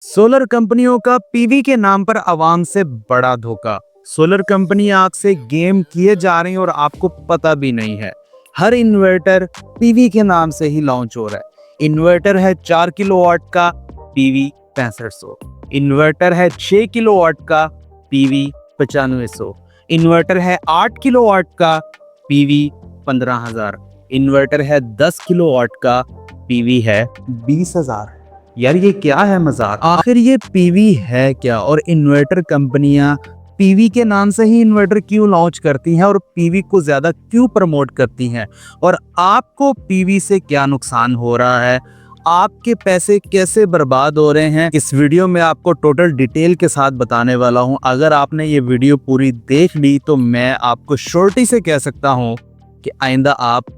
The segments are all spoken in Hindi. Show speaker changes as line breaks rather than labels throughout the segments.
सोलर कंपनियों का पीवी के नाम पर आवाम से बड़ा धोखा। सोलर कंपनी आपसे गेम किए जा रही है और आपको पता भी नहीं है। हर इन्वर्टर पीवी के नाम से ही लॉन्च हो रहा है। इन्वर्टर है 4 किलोवाट का, पीवी 6500। इन्वर्टर है 6 किलोवाट का, पीवी 9500। इन्वर्टर है 8 किलोवाट का, पीवी 15000। इन्वर्टर है 10 किलोवाट का, पीवी है 20000। यार ये क्या है मजाक। आखिर ये पीवी है क्या और इन्वर्टर कंपनियां पीवी के नाम से ही इन्वर्टर क्यों लॉन्च करती हैं और पीवी को ज्यादा क्यों प्रमोट करती हैं, और आपको पीवी से क्या नुकसान हो रहा है, आपके पैसे कैसे बर्बाद हो रहे हैं, इस वीडियो में आपको टोटल डिटेल के साथ बताने वाला हूं। अगर आपने ये वीडियो पूरी देख ली तो मैं आपको श्योरिटी से कह सकता हूं कि आइंदा आप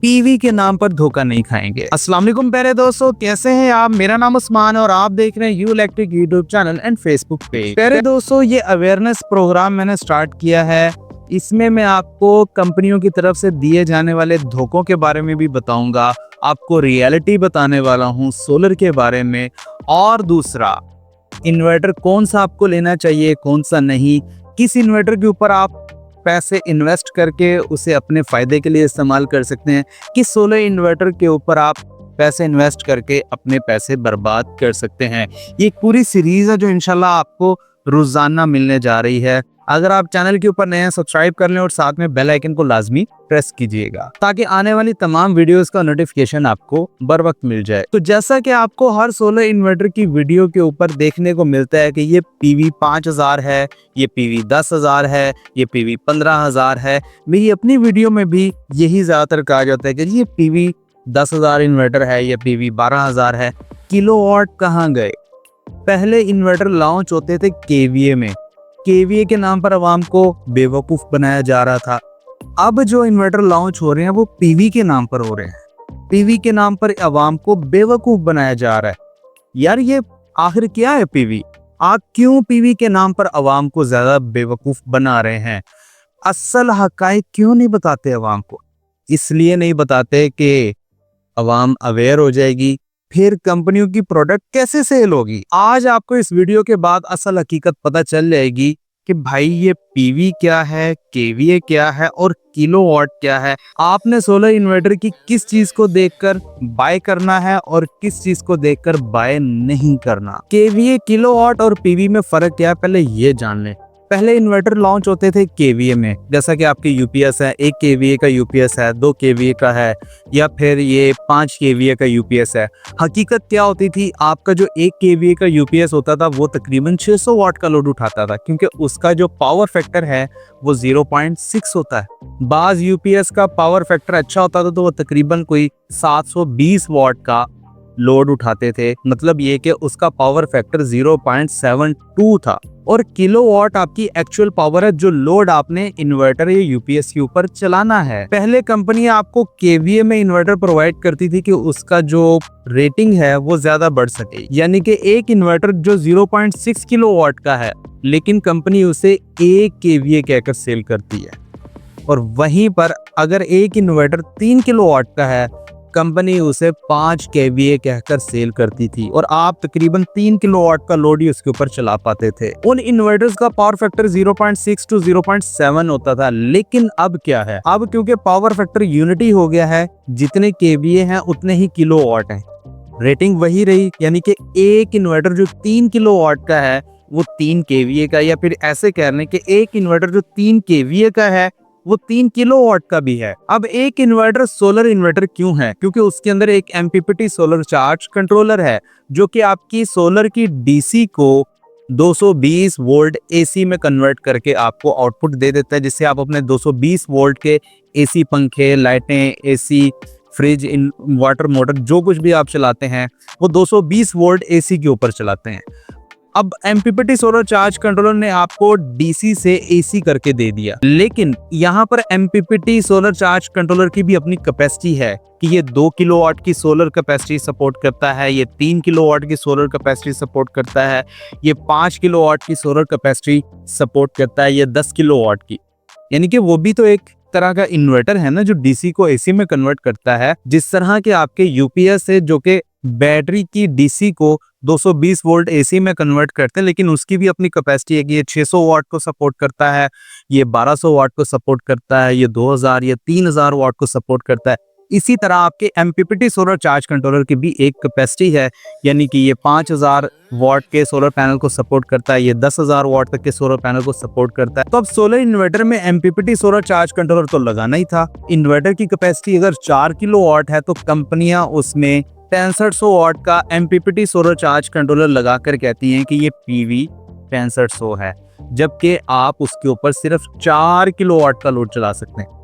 पीवी के नाम पर धोखा नहीं खाएंगे। अस्सलाम वालेकुम प्यारे दोस्तों, कैसे हैं आप। मेरा नाम उस्मान है और आप देख रहे हैं you electric YouTube channel and Facebook page. प्यारे दोस्तों, ये अवेयरनेस प्रोग्राम मैंने स्टार्ट किया है। इसमें मैं आपको कंपनियों की तरफ से दिए जाने वाले धोखों के बारे में भी बताऊंगा, आपको रियलिटी बताने वाला हूँ सोलर के बारे में, और दूसरा इन्वर्टर कौन सा आपको लेना चाहिए कौन सा नहीं, किस इन्वर्टर के ऊपर आप पैसे इन्वेस्ट करके उसे अपने फायदे के लिए इस्तेमाल कर सकते हैं, किस सोलर इन्वर्टर के ऊपर आप पैसे इन्वेस्ट करके अपने पैसे बर्बाद कर सकते हैं। ये एक पूरी सीरीज है जो इंशाल्लाह आपको रोजाना मिलने जा रही है। अगर आप चैनल के ऊपर नए हैं सब्सक्राइब कर लें और साथ में बेल आइकन को लाजमी प्रेस कीजिएगा ताकि आने वाली तमाम वीडियोस का नोटिफिकेशन आपको बर वक्त मिल जाए। तो जैसा कि आपको हर सोलर इन्वर्टर की वीडियो के ऊपर देखने को मिलता है कि ये पीवी 5000 है, ये पीवी 10000 है, ये पीवी 15000 है। मेरी अपनी वीडियो में भी यही ज्यादातर कहा जाता है कि ये पीवी 10000 इन्वर्टर है, ये पीवी 12000 है। किलोवाट कहाँ गए। पहले इन्वर्टर लॉन्च होते थे केवीए में, केवीए के नाम पर आवाम को बेवकूफ बनाया जा रहा था। अब जो इन्वर्टर लॉन्च हो रहे हैं वो पीवी के नाम पर हो रहे हैं। पीवी के नाम पर आवाम को बेवकूफ बनाया जा रहा है। यार ये आखिर क्या है पीवी। आप क्यों पीवी के नाम पर आवाम को ज्यादा बेवकूफ बना रहे हैं। असल हकायक क्यों नहीं बताते आवाम को। इसलिए नहीं बताते कि आवाम अवेयर हो जाएगी, फिर कंपनियों की प्रोडक्ट कैसे सेल होगी। आज आपको इस वीडियो के बाद असल हकीकत पता चल जाएगी कि भाई ये पीवी क्या है, केवीए क्या है और किलोवाट क्या है। आपने सोलर इन्वर्टर की किस चीज को देखकर बाय करना है और किस चीज को देखकर बाय नहीं करना। केवीए, किलोवाट और पीवी में फर्क क्या है पहले ये जान लें। पहले इन्वर्टर लॉन्च होते थे केवीए में, जैसा कि आपके यूपीएस है, 1 केवीए का यूपीएस है, 2 केवीए का है, या फिर ये 5 केवीए का यूपीएस है। हकीकत क्या होती थी, आपका जो 1 केवीए का यूपीएस होता था वो तकरीबन 600 वाट का लोड उठाता था, क्योंकि उसका जो पावर फैक्टर है वो 0.6 होता है। बाज यूपीएस का पावर फैक्टर अच्छा होता था तो वो तकरीबन कोई 720 वाट का लोड उठाते थे, मतलब ये कि उसका पावर फैक्टर 0.72 था। और किलोवाट आपकी एक्चुअल पावर है जो लोड आपने इन्वर्टर या यूपीएस के ऊपर चलाना है। पहले कंपनी आपको केवीए में इन्वर्टर प्रोवाइड करती थी कि उसका जो रेटिंग है वो ज्यादा बढ़ सके, यानी कि एक इन्वर्टर जो 0.6 किलोवाट का है लेकिन कंपनी उसे 1 केवीए कहकर सेल करती है, और वहीं पर अगर एक इन्वर्टर 3 किलोवाट का है कंपनी उसे 5 केवीए कहकर सेल करती थी, और आप तकरीबन 3 किलोवाट का लोड ही उसके ऊपर चला पाते थे। उन इन्वर्टर्स का पावर फैक्टर 0.6 टू 0.7 होता था। लेकिन अब क्या है, अब क्योंकि पावर फैक्टर यूनिटी हो गया है, जितने केवीए हैं उतने ही किलोवाट हैं, रेटिंग वही रही, यानी कि एक इन्वर्टर जो 3 किलोवाट का है वो 3 केवीए का, या फिर ऐसे कह रहे हैं कि एक इन्वर्टर जो 3 केवीए का है वो 3 किलोवाट का भी है। अब एक इन्वर्टर सोलर इन्वर्टर क्यों है, क्योंकि उसके अंदर एक एमपीपीटी सोलर चार्ज कंट्रोलर है जो कि आपकी सोलर की डीसी को 220 वोल्ट एसी में कन्वर्ट करके आपको आउटपुट दे देता है, जिससे आप अपने 220 वोल्ट के एसी पंखे, लाइटें, एसी, फ्रिज, इन्वर्टर, मोटर जो कुछ भी आप चलाते हैं वो 220 वोल्ट एसी के ऊपर चलाते हैं। अब एमपीपीटी सोलर चार्ज कंट्रोलर ने आपको डीसी से एसी करके दे दिया, लेकिन यहाँ पर एमपीपीटी सोलर चार्ज कंट्रोलर की भी अपनी कैपेसिटी है कि ये 2 किलोवाट की सोलर कैपेसिटी सपोर्ट करता है, ये 3 किलोवाट की सोलर कैपेसिटी सपोर्ट करता है, ये 5 किलोवाट की सोलर कैपेसिटी सपोर्ट करता है, ये 10 किलोवाट की। यानी कि वो भी तो एक तरह का इन्वर्टर है ना जो डीसी को एसी में कन्वर्ट करता है। जिस तरह के आपके यूपीएस है जो कि बैटरी की डीसी को 220 वोल्ट एसी में कन्वर्ट करते हैं, लेकिन उसकी भी अपनी कैपेसिटी है कि ये 600 वाट को सपोर्ट करता है, ये 1200 वाट को सपोर्ट करता है, ये 2000 या 3000 वाट को सपोर्ट करता है। इसी तरह आपके एमपीपीटी सोलर चार्ज कंट्रोलर की भी एक कैपेसिटी है, यानी कि ये 5000 वाट के सोलर पैनल को सपोर्ट करता है, ये 10,000 वाट तक के सोलर पैनल को सपोर्ट करता है। तो अब सोलर इन्वर्टर में एमपीपीटी सोलर चार्ज कंट्रोलर तो लगाना ही था। इन्वर्टर की कैपेसिटी अगर 4 किलोवाट है तो कंपनियां उसमें 6500 वाट का एमपीपीटी सोलर चार्ज कंट्रोलर लगाकर कहती हैं कि ये पीवी 6500 है, जबकि आप उसके ऊपर सिर्फ 4 किलोवाट का लोड चला सकते हैं।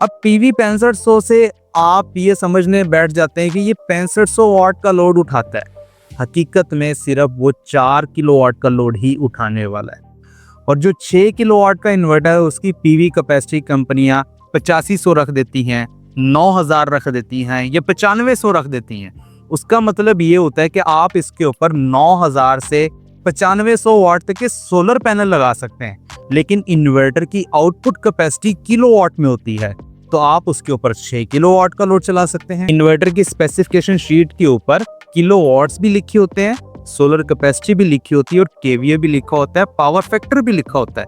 अब पीवी 6500 से आप ये समझने बैठ जाते हैं कि ये 6500 वाट का लोड उठाता है। हकीकत में सिर्फ वो 4 किलोवाट का लोड ही उठाने वाला है। और जो 6 किलोवाट का इन्वर्टर है उसकी पीवी कैपेसिटी कंपनियां 8500 रख देती हैं, 9000 रख देती हैं या 9500 रख देती हैं। उसका मतलब ये होता है कि आप इसके ऊपर 9000 से 9500 वाट तक के सोलर पैनल लगा सकते हैं, लेकिन इन्वर्टर की आउटपुट कैपेसिटी किलोवाट में होती है, तो आप उसके ऊपर 6 किलोवाट का लोड चला सकते हैं। इन्वर्टर की स्पेसिफिकेशन शीट के ऊपर किलोवाट्स भी लिखे होते हैं, सोलर कैपेसिटी भी लिखी होती है और केवीए भी लिखा होता है, पावर फैक्टर भी लिखा होता है।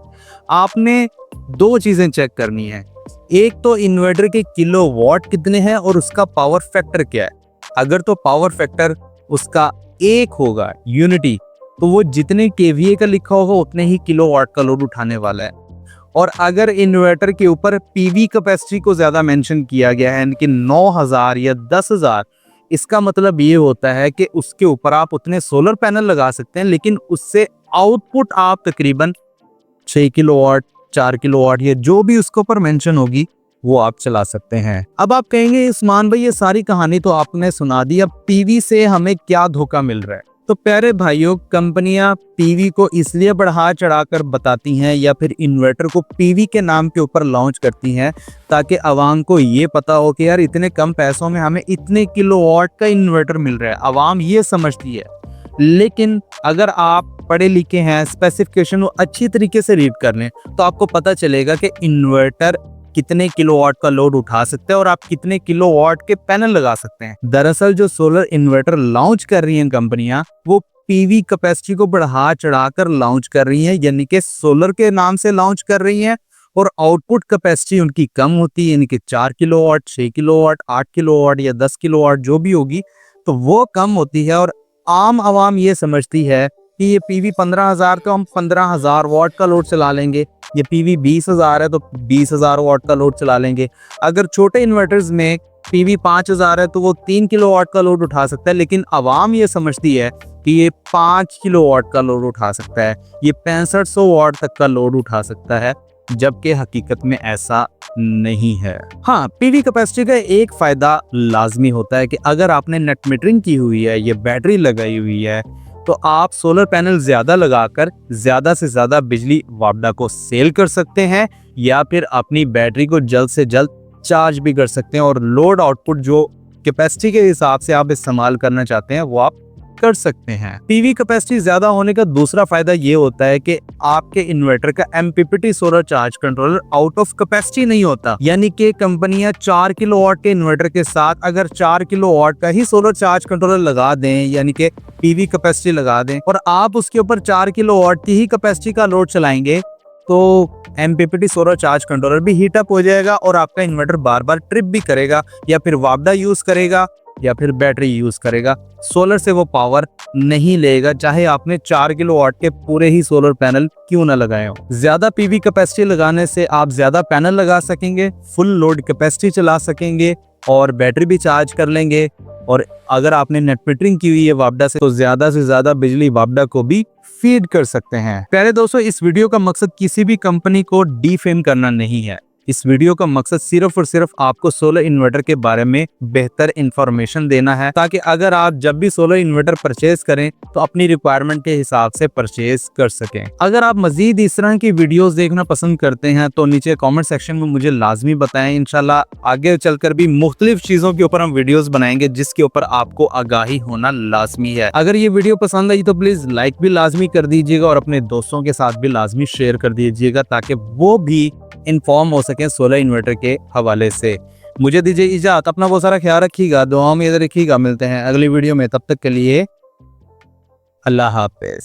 आपने दो चीजें चेक करनी है, एक तो इन्वर्टर के किलोवाट कितने हैं और उसका पावर फैक्टर क्या है। अगर तो पावर फैक्टर उसका 1 होगा यूनिटी, तो वो जितने केवीए का लिखा होगा उतने ही किलोवाट का लोड उठाने वाला है। और अगर इन्वर्टर के ऊपर पीवी कैपेसिटी को ज्यादा मेंशन किया गया है, यानी कि 9000 या 10,000, इसका मतलब ये होता है कि उसके ऊपर आप उतने सोलर पैनल लगा सकते हैं, लेकिन उससे आउटपुट आप तकरीबन 6 किलोवाट, 4 किलोवाट या जो भी उसके ऊपर मेंशन होगी वो आप चला सकते हैं। अब आप कहेंगे उस्मान भाई ये सारी कहानी तो आपने सुना दी, अब पीवी से हमें क्या धोखा मिल रहा है। तो प्यारे भाइयों, कंपनियां पीवी को इसलिए बढ़ा चढ़ाकर बताती हैं या फिर इन्वर्टर को पीवी के नाम के ऊपर लॉन्च करती हैं ताकि आवाम को ये पता हो कि यार इतने कम पैसों में हमें इतने किलोवाट का इन्वर्टर मिल रहा है, आवाम ये समझती है। लेकिन अगर आप पढ़े लिखे हैं, स्पेसिफिकेशन को अच्छी तरीके से रीड कर लें, तो आपको पता चलेगा कि इन्वर्टर कितने किलोवाट का लोड उठा सकते हैं और आप कितने किलोवाट के पैनल लगा सकते हैं। दरअसल जो सोलर इन्वर्टर लॉन्च कर रही हैं कंपनियां, वो पीवी कैपेसिटी को बढ़ा चढ़ाकर लॉन्च कर रही हैं, यानी कि सोलर के नाम से लॉन्च कर रही हैं और आउटपुट कैपेसिटी उनकी कम होती है, यानी कि 4 किलोवाट, 6 किलोवाट, 8 किलोवाट या 10 किलोवाट जो भी होगी, तो वो कम होती है। और आम आवाम ये समझती है कि ये पीवी 15,000 का हम 15,000 वाट का लोड चला लेंगे, ये पीवी 20,000 है तो 20,000 वाट का लोड चला लेंगे। अगर छोटे इन्वर्टर्स में पीवी 5,000 है तो वो 3 किलोवाट का लोड उठा सकता है, लेकिन आवाम ये समझती है कि ये 5 किलोवाट का लोड उठा सकता है, ये 6500 वाट तक का लोड उठा सकता है, जबकि हकीकत में ऐसा नहीं है। हाँ, पीवी कैपेसिटी का एक फायदा लाजमी होता है कि अगर आपने नेट मीटरिंग की हुई है, ये बैटरी लगाई हुई है, तो आप सोलर पैनल ज्यादा लगाकर ज्यादा से ज्यादा बिजली वापडा को सेल कर सकते हैं या फिर अपनी बैटरी को जल्द से जल्द चार्ज भी कर सकते हैं और लोड आउटपुट जो कैपेसिटी के हिसाब से आप इस्तेमाल करना चाहते हैं वो आप कर सकते हैं। पीवी कैपेसिटी ज्यादा होने का दूसरा फायदा ये होता है कि आपके इन्वर्टर का MPPT solar charge controller out of capacity नहीं होता, यानी कि कंपनियां 4 किलोवाट के इन्वर्टर के साथ अगर 4 किलोवाट का ही सोलर चार्ज कंट्रोलर लगा दें, यानी कि पीवी कैपेसिटी लगा दें और आप उसके ऊपर 4 किलोवाट की ही कैपेसिटी का लोड चलाएंगे, तो एमपीपीटी सोलर चार्ज कंट्रोलर भी हीट अप हो जाएगा और आपका इन्वर्टर बार बार ट्रिप भी करेगा, या फिर वापडा यूज करेगा या फिर बैटरी यूज करेगा। सोलर से वो पावर नहीं लेगा, चाहे आपने 4 किलोवाट के पूरे ही सोलर पैनल क्यों ना लगाए हो। ज्यादा पीवी कैपेसिटी लगाने से आप ज्यादा पैनल लगा सकेंगे, फुल लोड कैपेसिटी चला सकेंगे और बैटरी भी चार्ज कर लेंगे। और अगर आपने नेट मीटरिंग की हुई है वापडा से, तो ज्यादा से ज्यादा बिजली वापडा को भी फीड कर सकते हैं। प्यारे दोस्तों, इस वीडियो का मकसद किसी भी कंपनी को डिफेम करना नहीं है। इस वीडियो का मकसद सिर्फ और सिर्फ आपको सोलर इन्वर्टर के बारे में बेहतर इंफॉर्मेशन देना है, ताकि अगर आप जब भी सोलर इन्वर्टर परचेज करें तो अपनी रिक्वायरमेंट के हिसाब से परचेज कर सकें। अगर आप मजीद इस तरह की वीडियोस देखना पसंद करते हैं तो नीचे कमेंट सेक्शन में मुझे लाजमी बताएं। इंशाल्लाह आगे चलकर भी मुख्तलिफ चीजों के ऊपर हम वीडियोस बनाएंगे जिसके ऊपर आपको आगाही होना लाजमी है। अगर ये वीडियो पसंद आई तो प्लीज लाइक भी लाजमी कर दीजिएगा और अपने दोस्तों के साथ भी लाजमी शेयर कर दीजिएगा, ताकि वो भी इन्फॉर्म हो सके सोलर इन्वर्टर के हवाले से। मुझे दीजिए इजाजत, अपना बहुत सारा ख्याल रखिएगा, दुआओं में याद रखिएगा। मिलते हैं अगली वीडियो में, तब तक के लिए अल्लाह हाफिज।